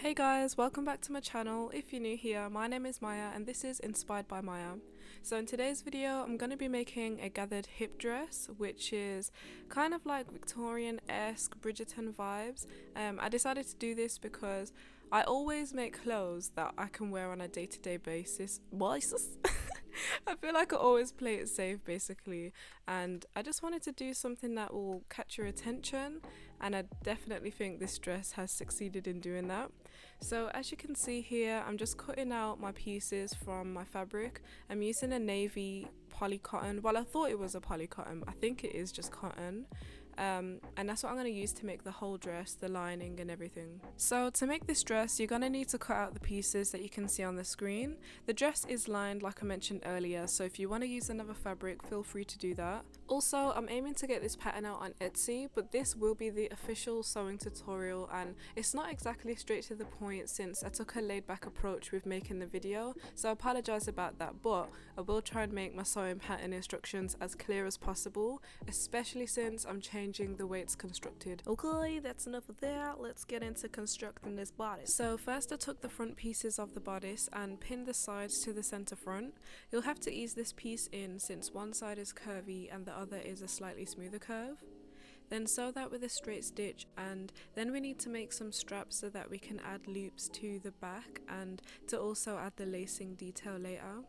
Hey guys, welcome back to my channel. If you're new here, my name is Maya and this is Inspired by Maya. So in today's video, I'm going to be making a gathered hip dress, which is kind of like Victorian-esque Bridgerton vibes. I decided to do this because I always make clothes that I can wear on a day-to-day basis. I feel like I always play it safe basically, and I just wanted to do something that will catch your attention, and I definitely think this dress has succeeded in doing that. So as you can see here, I'm just cutting out my pieces from my fabric. I'm using a navy poly cotton. Well, I thought it was a poly cotton, I think it is just cotton. And that's what I'm going to use to make the whole dress, the lining and everything. So to make this dress, you're going to need to cut out the pieces that you can see on the screen. The dress is lined like I mentioned earlier, so if you want to use another fabric, feel free to do that. Also, I'm aiming to get this pattern out on Etsy, but this will be the official sewing tutorial, and it's not exactly straight to the point since I took a laid back approach with making the video, so I apologize about that, but I will try and make my sewing pattern instructions as clear as possible, especially since I'm changing the way it's constructed. Okay, that's enough of that. Let's get into constructing this bodice. So first I took the front pieces of the bodice and pinned the sides to the center front. You'll have to ease this piece in since one side is curvy and the other is a slightly smoother curve. Then sew that with a straight stitch, and then we need to make some straps so that we can add loops to the back and to also add the lacing detail later.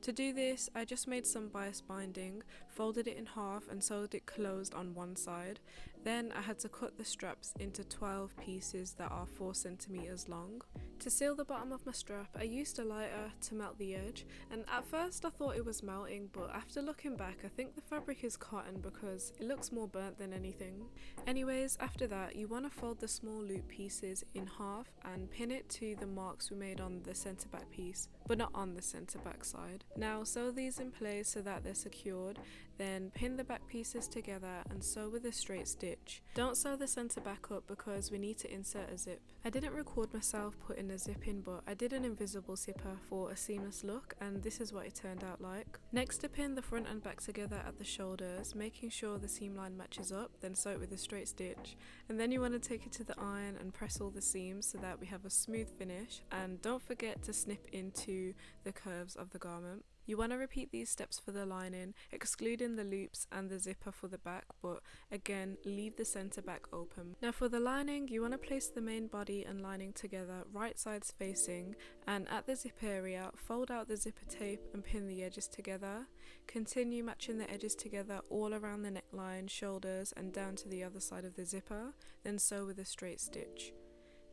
To do this, I just made some bias binding, folded it in half and sewed it closed on one side. Then I had to cut the straps into 12 pieces that are 4 centimeters long. To seal the bottom of my strap, I used a lighter to melt the edge, and at first I thought it was melting, but after looking back I think the fabric is cotton because it looks more burnt than anything. Anyways, after that you want to fold the small loop pieces in half and pin it to the marks we made on the centre back piece, but not on the centre back side. Now sew these in place so that they're secured, then pin the back pieces together and sew with a straight stitch. Don't sew the centre back up because we need to insert a zip. I didn't record myself putting a zip in, but I did an invisible zipper for a seamless look, and this is what it turned out like. Next, to pin the front and back together at the shoulders, making sure the seam line matches up, then sew it with a straight stitch. And then you want to take it to the iron and press all the seams so that we have a smooth finish, and don't forget to snip into the curves of the garment. You want to repeat these steps for the lining, excluding the loops and the zipper for the back, but again leave the centre back open. Now for the lining, you want to place the main body and lining together right sides facing, and at the zip area fold out the zipper tape and pin the edges together. Continue matching the edges together all around the neckline, shoulders and down to the other side of the zipper, then sew with a straight stitch.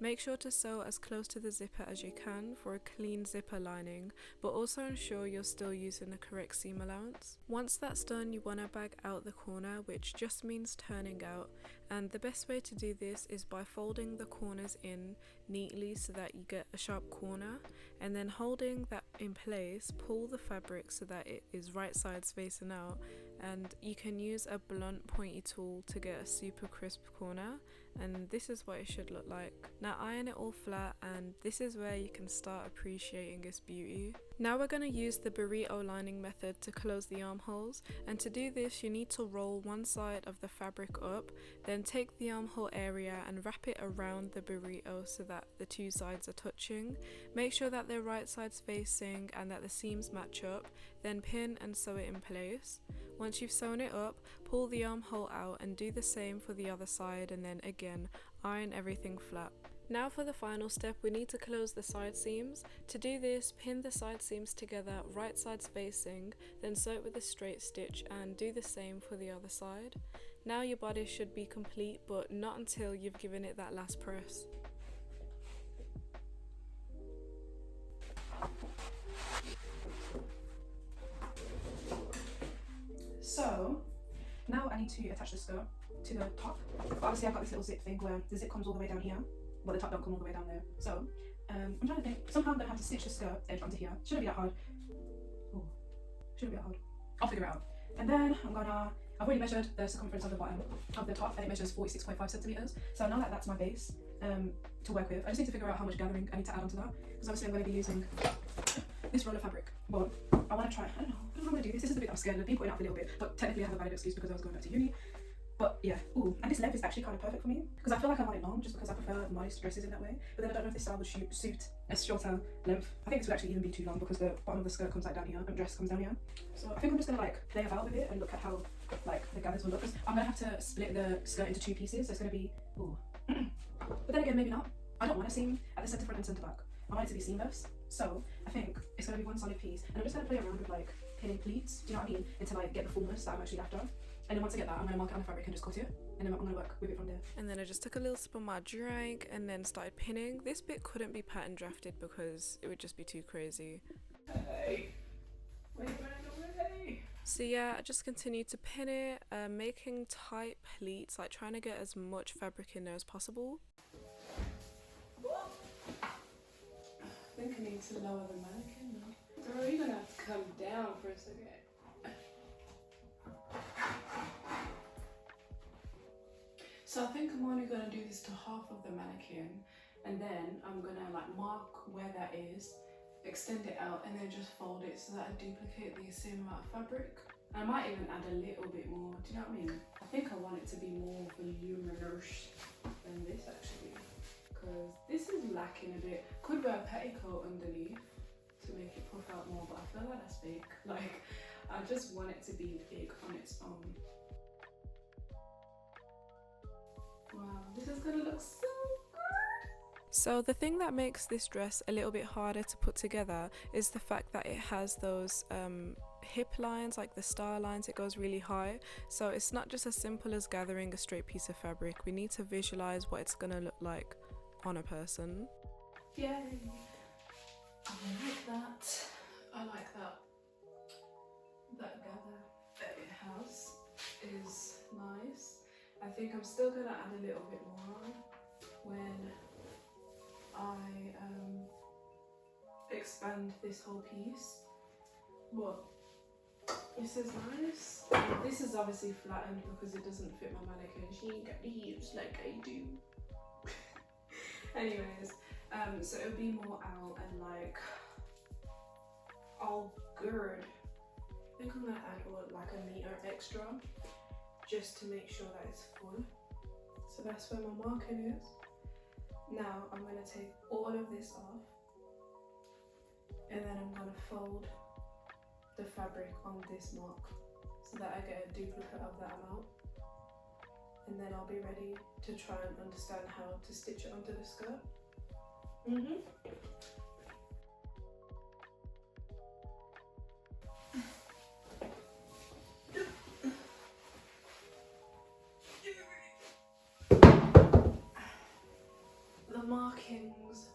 Make sure to sew as close to the zipper as you can for a clean zipper lining, but also ensure you're still using the correct seam allowance. Once that's done, you want to bag out the corner, which just means turning out, and the best way to do this is by folding the corners in neatly so that you get a sharp corner, and then holding that in place, pull the fabric so that it is right sides facing out, and you can use a blunt pointy tool to get a super crisp corner, and this is what it should look like. Now iron it all flat, and this is where you can start appreciating its beauty. Now we're going to use the burrito lining method to close the armholes, and to do this you need to roll one side of the fabric up, then take the armhole area and wrap it around the burrito so that the two sides are touching. Make sure that they're right sides facing and that the seams match up, then pin and sew it in place. Once you've sewn it up, pull the armhole out and do the same for the other side, and then again iron everything flat. Now for the final step, we need to close the side seams. To do this, pin the side seams together right sides facing, then sew it with a straight stitch and do the same for the other side. Now your bodice should be complete, but not until you've given it that last press. So now I need to attach the skirt to the top, but obviously I've got this little zip thing where the zip comes all the way down here, but the top don't come all the way down there. So I'm trying to think, somehow I'm going to have to stitch the skirt edge onto here. Shouldn't be that hard. Ooh, shouldn't be that hard. I'll figure it out. And then I've already measured the circumference of the bottom of the top, and it measures 46.5 centimeters. So now that that's my base to work with, I just need to figure out how much gathering I need to add onto that, because obviously I'm going to be using this roll of fabric. But I want to try, I don't know how I'm going to do this. This is the bit I'm scared of. I've been putting it off a little bit, but technically I have a valid excuse because I was going back to uni. But yeah. Ooh, and this length is actually kind of perfect for me because I feel like I want it long just because I prefer modest dresses in that way. But then I don't know if this style would suit a shorter length. I think this would actually even be too long because the bottom of the skirt comes like down here and dress comes down here. So I think I'm just gonna like play about with it and look at how like the gathers will look. Because I'm gonna have to split the skirt into 2 pieces. So it's gonna be ooh. But then again, maybe not. I don't want to seam at the centre front and centre back. I want it to be seamless. So I think it's gonna be one solid piece, and I'm just gonna play around with like pinning pleats. Do you know what I mean? Until I get the fullness that I'm actually after. And then once I get that, I'm gonna mark it on the fabric and just cut it, and then I'm gonna work with it from there. And then I just took a little sip of my drink and then started pinning. This bit couldn't be pattern drafted because it would just be too crazy. Hey, wait. So yeah, I just continued to pin it, making tight pleats, like trying to get as much fabric in there as possible. I think I need to lower the mannequin now. Girl, you're gonna have to come down for a second. So I think I'm only gonna do this to half of the mannequin, and then I'm gonna like mark where that is, extend it out, and then just fold it so that I duplicate the same amount of fabric. I might even add a little bit more, do you know what I mean? I think I want it to be more voluminous than this actually, because this is lacking a bit. Could wear a petticoat underneath to make it puff out more, but I feel like that's big. Like, I just want it to be big on its own. Wow, this is gonna look so good. So the thing that makes this dress a little bit harder to put together is the fact that it has those hip lines, like the star lines. It goes really high, so it's not just as simple as gathering a straight piece of fabric. We need to visualize what it's gonna look like on a person. Yay! I like that. I like that. That gather that it has is nice. I think I'm still gonna add a little bit more when I expand this whole piece. But this is nice. This is obviously flattened because it doesn't fit my mannequin. She ain't got the hips like I do. Anyways, so it'll be more out and like all good. I think I'm gonna add like a meter extra just to make sure that it's full. So that's where my marking is. Now I'm gonna take all of this off, and then I'm gonna fold the fabric on this mark so that I get a duplicate of that amount, and then I'll be ready to try and understand how to stitch it onto the skirt. The markings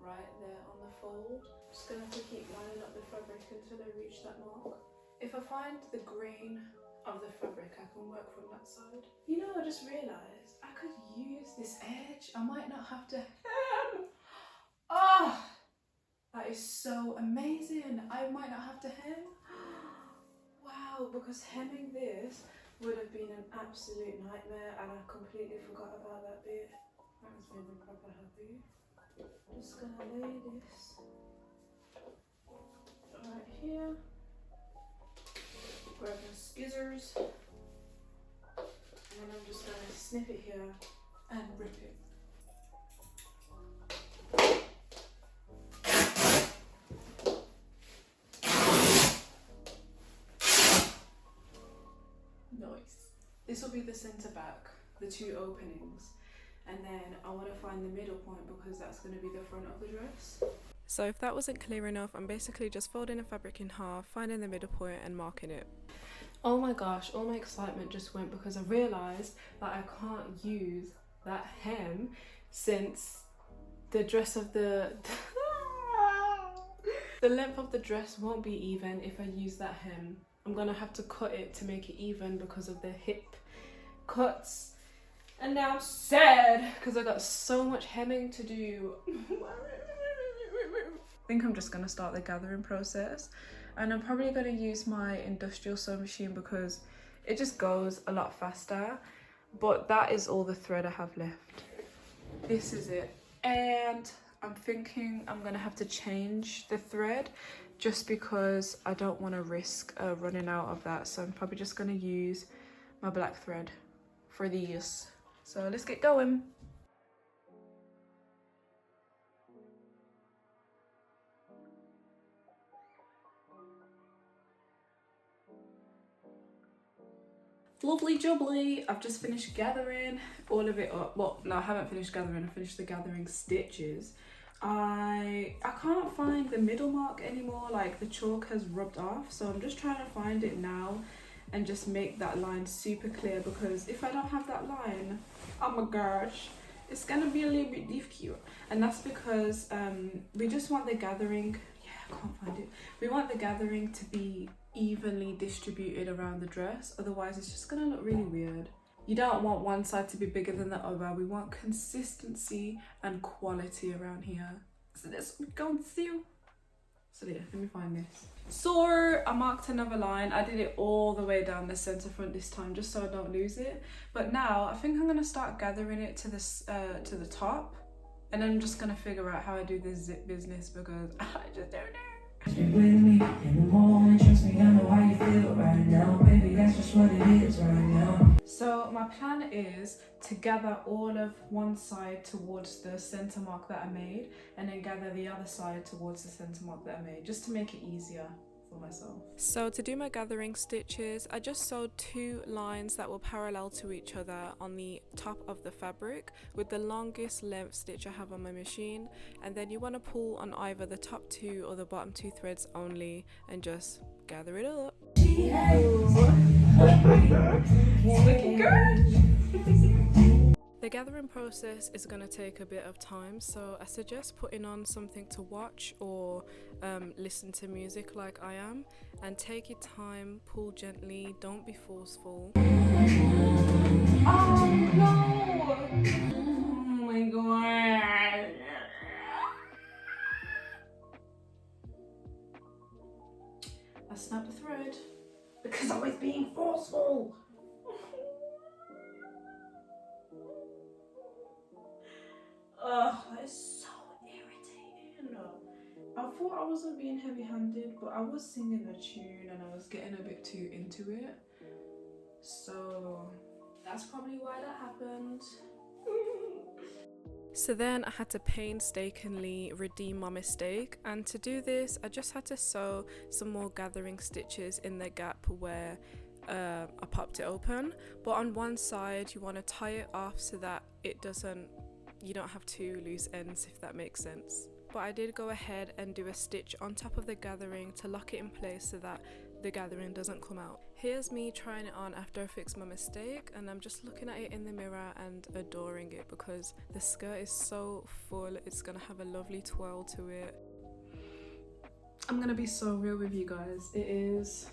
right there on the fold. Just gonna have to keep lining up the fabric until I reach that mark. If I find the grain of the fabric, I can work from that side. You know, I just realised I could use this edge. I might not have to hem. Ah, that is so amazing. I might not have to hem. Wow, because hemming this would have been an absolute nightmare, and I completely forgot about that bit. That has made me proper happy. Just gonna lay this right here. Grab my scissors, and then I'm just gonna snip it here and rip it. Nice. This will be the centre back, the 2 openings. And then I want to find the middle point because that's going to be the front of the dress. So if that wasn't clear enough, I'm basically just folding the fabric in half, finding the middle point and marking it. Oh my gosh, all my excitement just went because I realised that I can't use that hem since the dress of the length of the dress won't be even if I use that hem. I'm going to have to cut it to make it even because of the hip cuts. And now I'm sad because I got so much hemming to do. I think I'm just going to start the gathering process, and I'm probably going to use my industrial sewing machine because it just goes a lot faster. But that is all the thread I have left. This is it, and I'm thinking I'm going to have to change the thread just because I don't want to risk running out of that. So I'm probably just going to use my black thread for these. So let's get going. Lovely jubbly. I've just finished gathering all of it up. Well, no, I haven't finished gathering. I finished the gathering stitches. I can't find the middle mark anymore. Like the chalk has rubbed off, so I'm just trying to find it now and just make that line super clear, because if I don't have that line, oh my gosh, it's gonna be a little bit difficult. And that's because we just want the gathering, I can't find it. We want the gathering to be evenly distributed around the dress, otherwise it's just gonna look really weird. You don't want one side to be bigger than the other. We want consistency and quality around here. So that's what we're going to do. So yeah, let me find this. So I marked another line. I did it all the way down the center front this time, just so I don't lose it. But now I think I'm gonna start gathering it to this to the top, and then I'm just gonna figure out how I do this zip business, because I just don't know. With me in the moment, trust me, I know how you feel right now. Baby, that's just what it is right now. So my plan is to gather all of one side towards the center mark that I made, and then gather the other side towards the center mark that I made, just to make it easier for myself. So to do my gathering stitches, I just sewed 2 lines that were parallel to each other on the top of the fabric with the longest length stitch I have on my machine, and then you want to pull on either the top 2 or the bottom 2 threads only and just gather it up. Looking good. The gathering process is going to take a bit of time, so I suggest putting on something to watch or listen to music like I am, and take your time, pull gently, don't be forceful. Oh no! Oh my god! I snapped the thread because I was being forceful. Ugh, it's so irritating. I thought I wasn't being heavy-handed, but I was singing a tune and I was getting a bit too into it. So that's probably why that happened. So then I had to painstakingly redeem my mistake, and to do this I just had to sew some more gathering stitches in the gap where I popped it open, but on one side you want to tie it off so that you don't have 2 loose ends, if that makes sense. But I did go ahead and do a stitch on top of the gathering to lock it in place so that the gathering doesn't come out. Here's me trying it on after I fixed my mistake, and I'm just looking at it in the mirror and adoring it because the skirt is so full. It's gonna have a lovely twirl to it. I'm gonna be so real with you guys. It is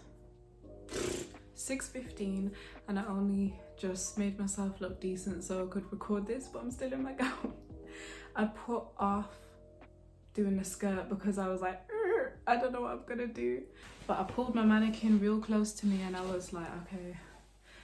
6:15 and I only just made myself look decent so I could record this, but I'm still in my gown. I put off doing the skirt because I was like, I don't know what I'm gonna do. But I pulled my mannequin real close to me and I was like, okay,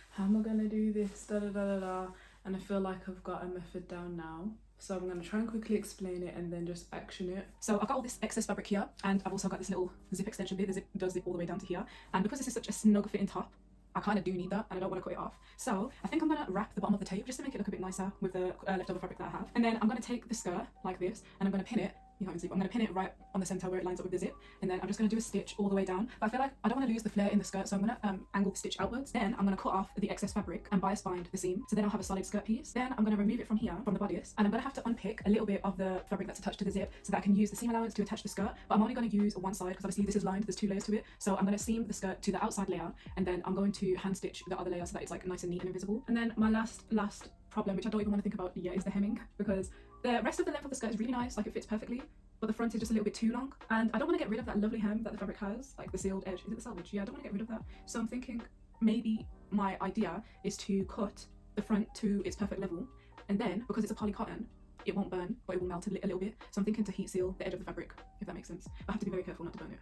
how am I gonna do this? Da da da da da. And I feel like I've got a method down now. So I'm gonna try and quickly explain it and then just action it. So I've got all this excess fabric here, and I've also got this little zip extension bit. The zip does zip all the way down to here. And because this is such a snug fitting top, I kind of do need that and I don't want to cut it off. So I think I'm going to wrap the bottom of the tape just to make it look a bit nicer with the leftover fabric that I have. And then I'm going to take the skirt like this and I'm going to pin it. You can't even see, but I'm going to pin it right on the centre where it lines up with the zip, and then I'm just going to do a stitch all the way down. But I feel like I don't want to lose the flare in the skirt, so I'm going to angle the stitch outwards. Then I'm going to cut off the excess fabric and bias bind the seam, so then I'll have a solid skirt piece. Then I'm going to remove it from here, from the bodice, and I'm going to have to unpick a little bit of the fabric that's attached to the zip so that I can use the seam allowance to attach the skirt. But I'm only going to use one side because obviously this is lined, there's 2 layers to it. So I'm going to seam the skirt to the outside layer, and then I'm going to hand stitch the other layer so that it's like nice and neat and invisible. And then my last problem, which I don't even want to think about yet, is the hemming, because the rest of the length of the skirt is really nice, like it fits perfectly, but the front is just a little bit too long, and I don't want to get rid of that lovely hem that the fabric has, like the sealed edge. Is it the selvage? Yeah, I don't want to get rid of that. So I'm thinking maybe my idea is to cut the front to its perfect level, and then because it's a poly cotton, it won't burn, but it will melt a little bit. So I'm thinking to heat seal the edge of the fabric, if that makes sense. But I have to be very careful not to burn it.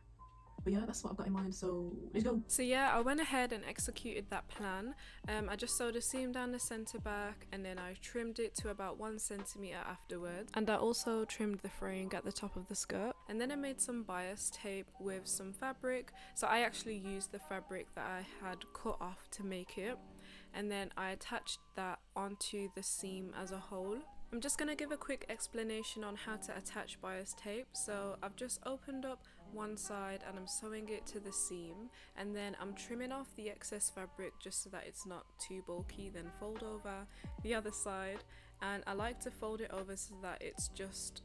But yeah, that's what I've got in mind, so let's go. So yeah, I went ahead and executed that plan. I just sewed a seam down the centre back, and then I trimmed it to about 1 centimetre afterwards, and I also trimmed the fraying at the top of the skirt, and then I made some bias tape with some fabric. So I actually used the fabric that I had cut off to make it, and then I attached that onto the seam as a whole. I'm just going to give a quick explanation on how to attach bias tape. So I've just opened up one side and I'm sewing it to the seam, and then I'm trimming off the excess fabric just so that it's not too bulky, then fold over the other side, and I like to fold it over so that it's just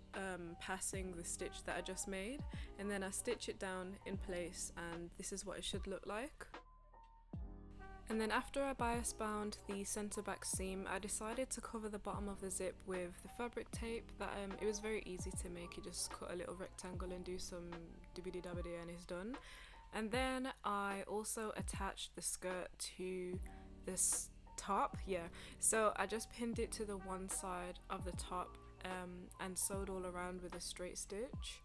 passing the stitch that I just made, and then I stitch it down in place, and this is what it should look like. And then after I bias bound the centre back seam, I decided to cover the bottom of the zip with the fabric tape. That it was very easy to make. You just cut a little rectangle and do some doobity dabbity and it's done. And then I also attached the skirt to this top, so I just pinned it to the one side of the top and sewed all around with a straight stitch.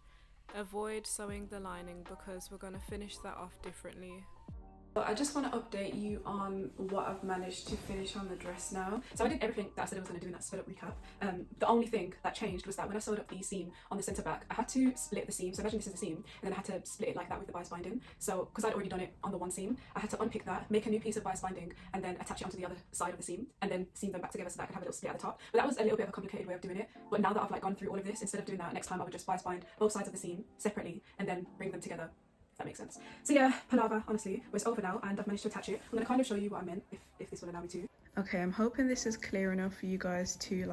Avoid sewing the lining because we're going to finish that off differently. But I just want to update you on what I've managed to finish on the dress now. So I did everything that I said I was going to do in that sped up recap. The only thing that changed was that when I sewed up the seam on the centre back, I had to split the seam. So imagine this is the seam, and then I had to split it like that with the bias binding. So because I'd already done it on the one seam, I had to unpick that, make a new piece of bias binding, and then attach it onto the other side of the seam, and then seam them back together so that I could have a little split at the top. But that was a little bit of a complicated way of doing it. But now that I've gone through all of this, instead of doing that, next time I would just bias bind both sides of the seam separately and then bring them together. If that makes sense. So yeah, palaver, honestly, was over now and I've managed to attach it. I'm going to kind of show you what I meant, if this will allow me to. Okay, I'm hoping this is clear enough for you guys to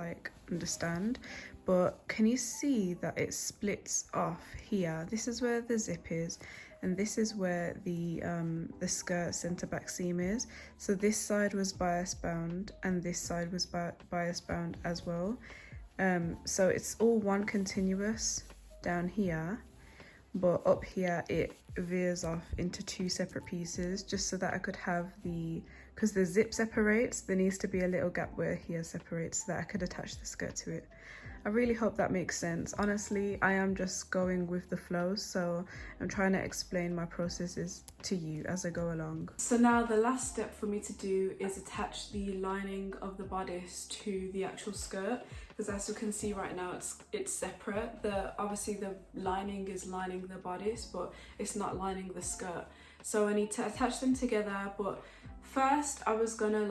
understand, but can you see that it splits off here? This is where the zip is, and this is where the skirt centre back seam is. So this side was bias bound and this side was bias bound as well. So it's all one continuous down here, but up here it veers off into two separate pieces just so that I could have because the zip separates, there needs to be a little gap where here separates so that I could attach the skirt to it. I really hope that makes sense. Honestly, I am just going with the flow, so I'm trying to explain my processes to you as I go along. So now the last step for me to do is attach the lining of the bodice to the actual skirt, because as you can see right now it's separate. Obviously the lining is lining the bodice, but it's not lining the skirt. So I need to attach them together, but first I was gonna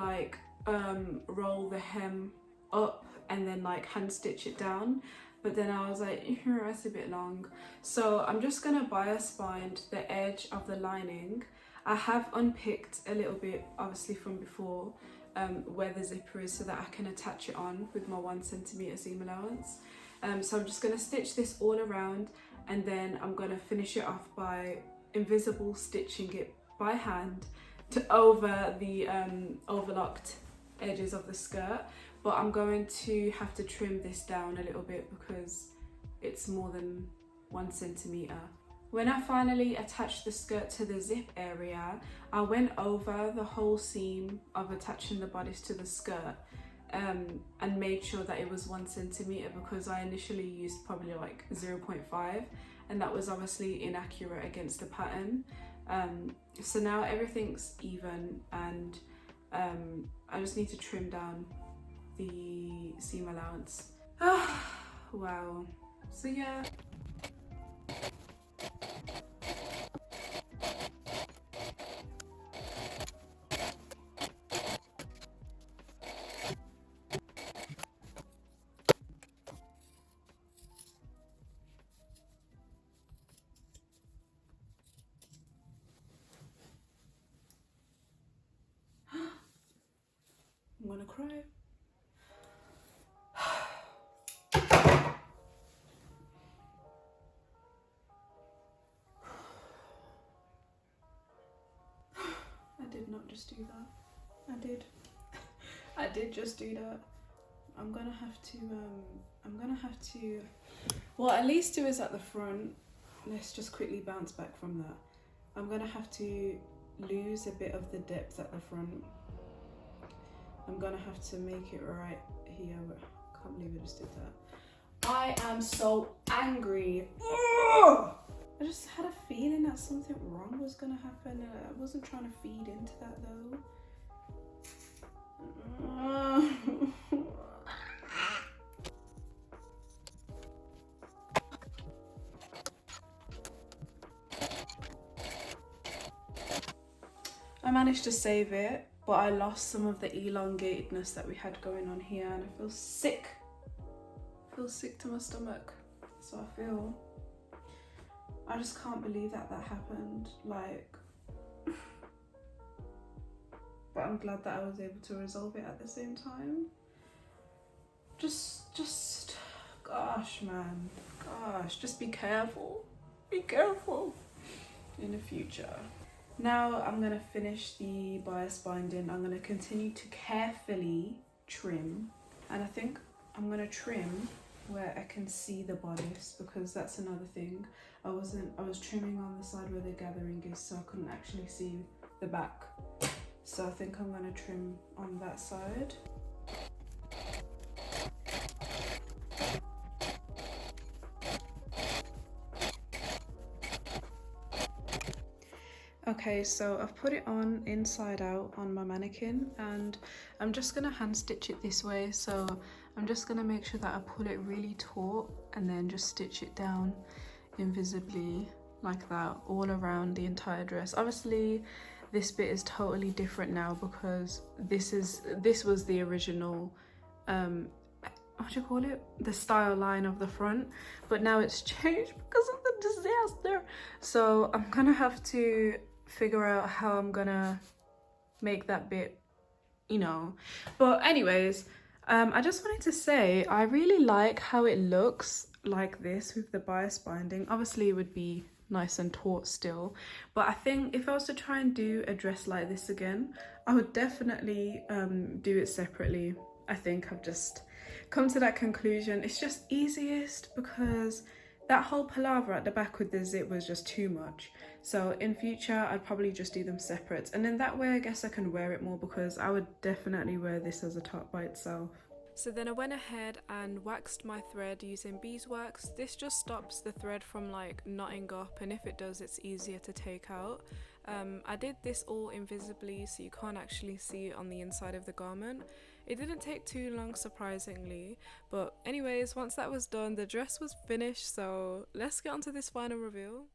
roll the hem up and then hand stitch it down, but then I was like, that's a bit long. So I'm just gonna bias bind the edge of the lining. I have unpicked a little bit, obviously from before, where the zipper is so that I can attach it on with my 1 centimeter seam allowance. So I'm just gonna stitch this all around, and then I'm gonna finish it off by invisible stitching it by hand over the overlocked edges of the skirt. But I'm going to have to trim this down a little bit because it's more than 1 centimeter. When I finally attached the skirt to the zip area, I went over the whole seam of attaching the bodice to the skirt and made sure that it was 1 centimeter, because I initially used probably 0.5, and that was obviously inaccurate against the pattern. So now everything's even, and I just need to trim down the seam allowance. Wow. So yeah. I'm gonna cry. I did not just do that. I did just do that. I'm gonna have to, well, at least it was at the front. Let's just quickly bounce back from that. I'm gonna have to lose a bit of the depth at the front. I'm gonna have to make it right here. I can't believe I just did that. I am so angry. Ugh! I just had a feeling that something wrong was gonna happen. I wasn't trying to feed into that though. I managed to save it, but I lost some of the elongatedness that we had going on here, and I feel sick. I feel sick to my stomach. So I just can't believe that happened, like, but I'm glad that I was able to resolve it at the same time. Just, gosh, man, gosh, just be careful in the future. Now I'm gonna finish the bias binding. I'm gonna continue to carefully trim, and I think I'm gonna trim where I can see the bodice, because that's another thing. I was trimming on the side where the gathering is, so I couldn't actually see the back. So I think I'm gonna trim on that side. Okay, so I've put it on inside out on my mannequin, and I'm just gonna hand stitch it this way. So I'm just gonna make sure that I pull it really taut and then just stitch it down invisibly like that all around the entire dress. Obviously this bit is totally different now because this was the original what do you call it, the style line of the front, but now it's changed because of the disaster. So I'm gonna have to figure out how I'm gonna make that bit, you know. But anyways, I just wanted to say I really like how it looks like this with the bias binding. Obviously it would be nice and taut still, but I think if I was to try and do a dress like this again, I would definitely do it separately. I think I've just come to that conclusion. It's just easiest because that whole palaver at the back with the zip was just too much. So in future I'd probably just do them separate, and in that way I guess I can wear it more, because I would definitely wear this as a top by itself. So then I went ahead and waxed my thread using beeswax. This just stops the thread from like knotting up, and if it does, it's easier to take out. I did this all invisibly, so you can't actually see it on the inside of the garment. It didn't take too long, surprisingly, but anyways, once that was done, the dress was finished, so let's get on to this final reveal.